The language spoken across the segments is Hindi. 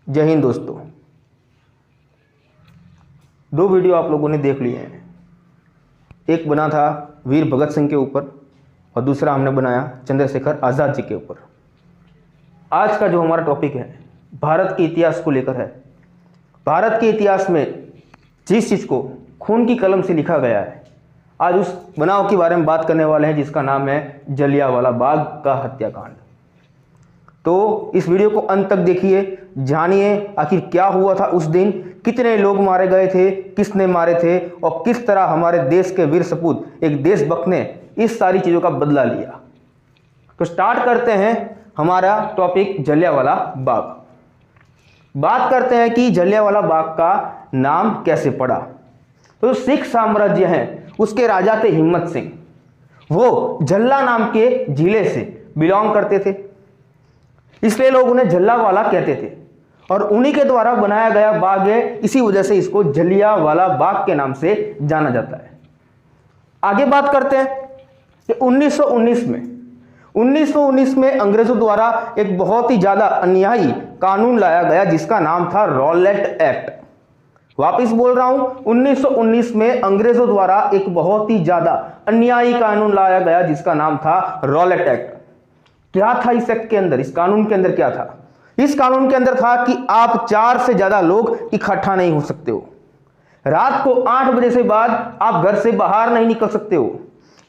जय हिंद दोस्तों। दो वीडियो आप लोगों ने देख लिए हैं। एक बना था वीर भगत सिंह के ऊपर और दूसरा हमने बनाया चंद्रशेखर आज़ाद जी के ऊपर। आज का जो हमारा टॉपिक है भारत के इतिहास को लेकर है। भारत के इतिहास में जिस चीज़ को खून की कलम से लिखा गया है, आज उस बनाव के बारे में बात करने वाले हैं जिसका नाम है जलियांवाला बाग का हत्याकांड। तो इस वीडियो को अंत तक देखिए, जानिए आखिर क्या हुआ था उस दिन, कितने लोग मारे गए थे, किसने मारे थे और किस तरह हमारे देश के वीर सपूत एक देशभक्त ने इस सारी चीज़ों का बदला लिया। तो स्टार्ट करते हैं हमारा टॉपिक जलियांवाला बाग। बात करते हैं कि जलियांवाला बाग का नाम कैसे पड़ा। तो सिख साम्राज्य है उसके राजा थे हिम्मत सिंह। वो झल्ला नाम के जिले से बिलोंग करते थे, इसलिए लोग उन्हें जलियांवाला कहते थे और उन्हीं के द्वारा बनाया गया बाग है, इसी वजह से इसको जलियांवाला बाग के नाम से जाना जाता है। आगे बात करते हैं कि 1919 में अंग्रेजों द्वारा एक बहुत ही ज्यादा अन्यायी कानून लाया गया जिसका नाम था रॉलेट एक्ट। वापिस बोल रहा हूं, 1919 में अंग्रेजों द्वारा एक बहुत ही ज्यादा अन्यायी कानून लाया गया जिसका नाम था रॉलेट एक्ट। क्या था इस एक्ट के अंदर, इस कानून के अंदर क्या था? इस कानून के अंदर था कि आप 4 से ज्यादा लोग इकट्ठा नहीं हो सकते हो। रात को 8 बजे से बाद आप घर से बाहर नहीं निकल सकते हो।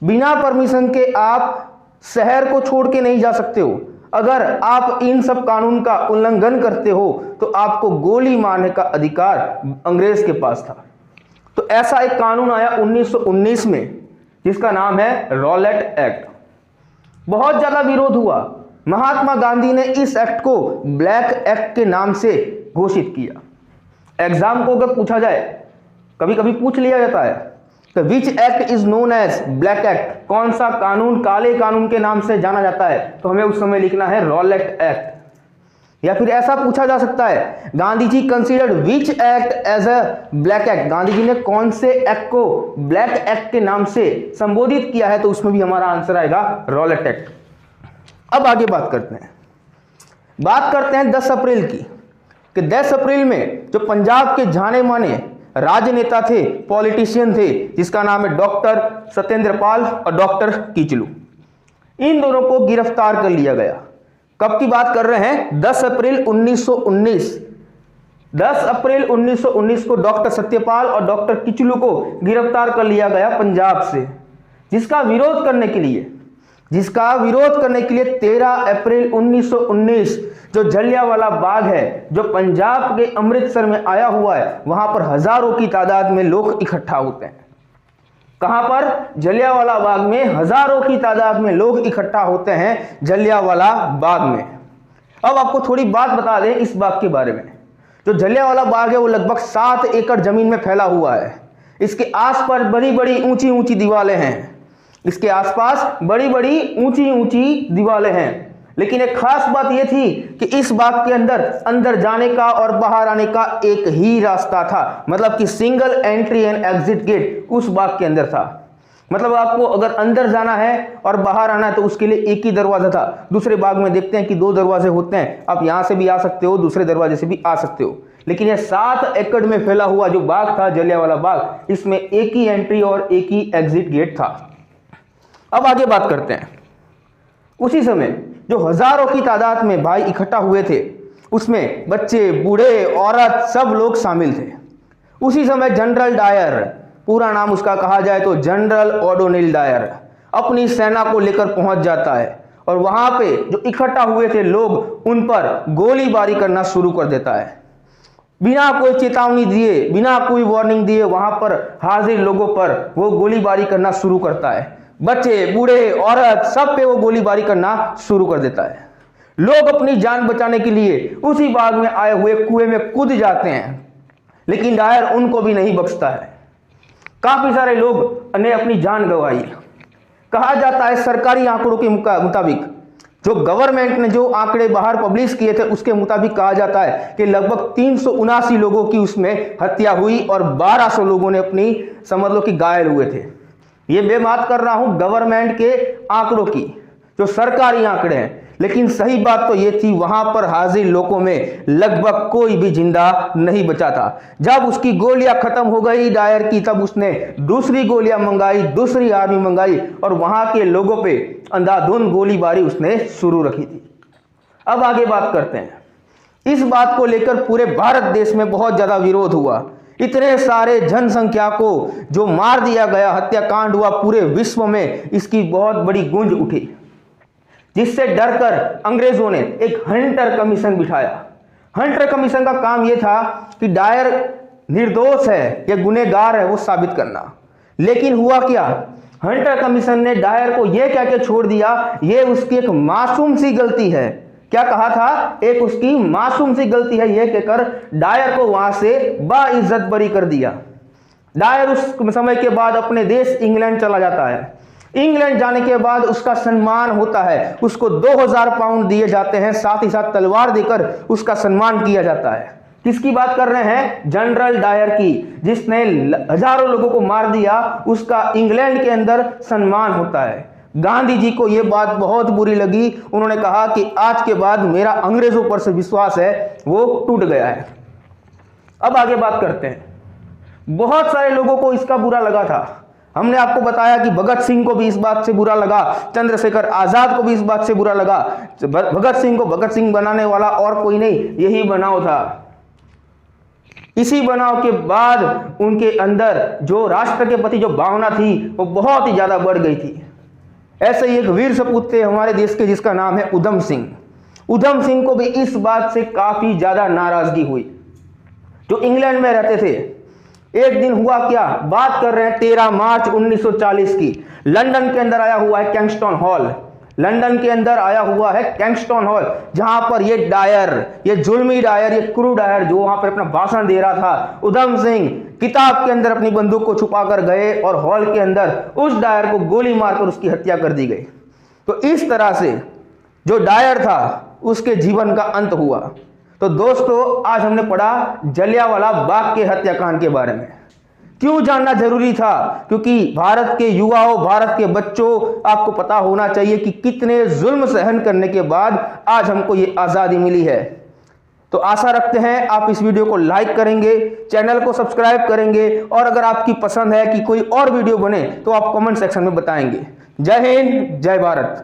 बिना परमिशन के आप शहर को छोड़ के नहीं जा सकते हो। अगर आप इन सब कानून का उल्लंघन करते हो तो आपको गोली मारने का अधिकार अंग्रेज के पास था। तो ऐसा एक कानून आया 1919 में जिसका नाम है रॉलेट एक्ट। बहुत ज्यादा विरोध हुआ। महात्मा गांधी ने इस एक्ट को ब्लैक एक्ट के नाम से घोषित किया। एग्जाम को अगर पूछा जाए, कभी कभी पूछ लिया जाता है तो which act is known as black act, कौन सा कानून काले कानून के नाम से जाना जाता है, तो हमें उस समय लिखना है रॉलेट एक्ट। या फिर ऐसा पूछा जा सकता है Gandhi ji considered which act as a black act, Gandhi ji ने कौन से एक्ट को ब्लैक एक्ट के नाम से संबोधित किया है, तो उसमें भी हमारा आंसर आएगा रॉलेट एक्ट। अब आगे बात करते हैं 10 अप्रैल की, कि 10 अप्रैल में जो पंजाब के जाने माने राजनेता थे, पॉलिटिशियन थे, जिसका नाम है डॉक्टर सत्येंद्र पाल और डॉक्टर कीचलू, इन दोनों को गिरफ्तार कर लिया गया। कब की बात कर रहे हैं? 10 अप्रैल 1919। 10 अप्रैल 1919 को डॉक्टर सत्यपाल और डॉक्टर किचलू को गिरफ्तार कर लिया गया पंजाब से, जिसका विरोध करने के लिए 13 अप्रैल 1919 जो जलियांवाला बाग है जो पंजाब के अमृतसर में आया हुआ है, वहां पर हजारों की तादाद में लोग इकट्ठा होते हैं। कहां पर? जलियांवाला बाग में हजारों की तादाद में लोग इकट्ठा होते हैं जलियांवाला बाग में। अब आपको थोड़ी बात बता दें इस बाग के बारे में। जो जलियांवाला बाग है वो लगभग 7 एकड़ जमीन में फैला हुआ है। इसके आसपास बड़ी बड़ी ऊंची ऊंची दीवारें हैं। लेकिन एक खास बात यह थी कि इस बाग के अंदर जाने का और बाहर आने का एक ही रास्ता था, मतलब कि single entry and exit gate उस बाग के अंदर था। मतलब आपको अगर अंदर जाना है और बाहर आना है तो उसके लिए एक ही दरवाजा था। दूसरे बाग में देखते हैं कि 2 दरवाजे होते हैं, आप यहां से भी आ सकते हो, दूसरे दरवाजे से भी आ सकते हो। लेकिन यह 7 एकड़ में फैला हुआ जो बाग था जलियांवाला बाग, इसमें एक ही एंट्री और एक ही एग्जिट गेट था। अब आगे बात करते हैं। उसी समय जो हजारों की तादाद में भाई इकट्ठा हुए थे, उसमें बच्चे, बूढ़े, औरत सब लोग शामिल थे। उसी समय जनरल डायर, पूरा नाम उसका कहा जाए तो जनरल ओडोनिल डायर, अपनी सेना को लेकर पहुंच जाता है और वहां पे जो इकट्ठा हुए थे लोग, उन पर गोलीबारी करना शुरू कर देता है। बिना कोई चेतावनी दिए, बिना कोई वार्निंग दिए वहां पर हाजिर लोगों पर वो गोलीबारी करना शुरू करता है। बच्चे, बूढ़े, औरत सब पे वो गोलीबारी करना शुरू कर देता है। लोग अपनी जान बचाने के लिए उसी बाग में आए हुए कुएं में कूद जाते हैं, लेकिन डायर उनको भी नहीं बख्शता है। काफी सारे लोग ने अपनी जान गंवाई। कहा जाता है सरकारी आंकड़ों के मुताबिक, जो गवर्नमेंट ने जो आंकड़े बाहर पब्लिश किए थे उसके मुताबिक कहा जाता है कि लगभग 379 लोगों की उसमें हत्या हुई और 1200 लोगों ने अपनी, समझ लो कि घायल हुए थे। ये मैं बात कर रहा हूं गवर्नमेंट के आंकड़ों की, जो सरकारी आंकड़े हैं। लेकिन सही बात तो ये थी वहां पर हाजिर लोगों में लगभग कोई भी जिंदा नहीं बचा था। जब उसकी गोलियां खत्म हो गई डायर की, तब उसने दूसरी गोलियां मंगाई, दूसरी आर्मी मंगाई और वहां के लोगों पे अंधाधुंध गोलीबारी उसने शुरू रखी थी। अब आगे बात करते हैं। इस बात को लेकर पूरे भारत देश में बहुत ज्यादा विरोध हुआ। इतने सारे जनसंख्या को जो मार दिया गया, हत्याकांड हुआ, पूरे विश्व में इसकी बहुत बड़ी गूंज उठी, जिससे डरकर अंग्रेजों ने एक हंटर कमीशन बिठाया। हंटर कमीशन का काम यह था कि डायर निर्दोष है या गुनहगार है वो साबित करना। लेकिन हुआ क्या, हंटर कमीशन ने डायर को यह कह के छोड़ दिया ये उसकी एक मासूम सी गलती है। क्या कहा था, एक उसकी मासूम सी गलती है, यह कहकर डायर को वहां से बाइज्जत बरी कर दिया। डायर उस समय के बाद अपने देश इंग्लैंड चला जाता है। इंग्लैंड जाने के बाद उसका सम्मान होता है, उसको 2000 पाउंड दिए जाते हैं, साथ ही साथ तलवार देकर उसका सम्मान किया जाता है। किसकी बात कर रहे हैं, जनरल डायर की, जिसने हजारों लोगों को मार दिया, उसका इंग्लैंड के अंदर सम्मान होता है। गांधी जी को यह बात बहुत बुरी लगी। उन्होंने कहा कि आज के बाद मेरा अंग्रेजों पर से विश्वास है वो टूट गया है। अब आगे बात करते हैं। बहुत सारे लोगों को इसका बुरा लगा था। हमने आपको बताया कि भगत सिंह को भी इस बात से बुरा लगा, चंद्रशेखर आजाद को भी इस बात से बुरा लगा। भगत सिंह को भगत सिंह बनाने वाला और कोई नहीं, यही बनाव था। इसी बनाव के बाद उनके अंदर जो राष्ट्र के प्रति जो भावना थी वो बहुत ही ज्यादा बढ़ गई थी। ऐसे ही एक वीर सपूत थे हमारे देश के, जिसका नाम है उधम सिंह। उधम सिंह को भी इस बात से काफी ज्यादा नाराजगी हुई, जो इंग्लैंड में रहते थे। एक दिन हुआ क्या, बात कर रहे हैं 13 मार्च 1940 की। लंदन के अंदर आया हुआ है कैंगस्टन हॉल, लंदन के अंदर आया हुआ है कैंगस्टन हॉल, जहां पर ये डायर, ये जुल्मी डायर, ये क्रू डायर जो वहां पर अपना भाषण दे रहा था, उधम सिंह किताब के अंदर अपनी बंदूक को छुपा कर गए और हॉल के अंदर उस डायर को गोली मारकर उसकी हत्या कर दी गई। तो इस तरह से जो डायर था उसके जीवन का अंत हुआ। तो दोस्तों, आज हमने पढ़ा जलियांवाला बाग के हत्याकांड के बारे में। क्यों जानना जरूरी था, क्योंकि भारत के युवाओं, भारत के बच्चों, आपको पता होना चाहिए कि कितने जुल्म सहन करने के बाद आज हमको ये आज़ादी मिली है। तो आशा रखते हैं आप इस वीडियो को लाइक करेंगे, चैनल को सब्सक्राइब करेंगे और अगर आपकी पसंद है कि कोई और वीडियो बने तो आप कमेंट सेक्शन में बताएंगे। जय हिंद, जय भारत।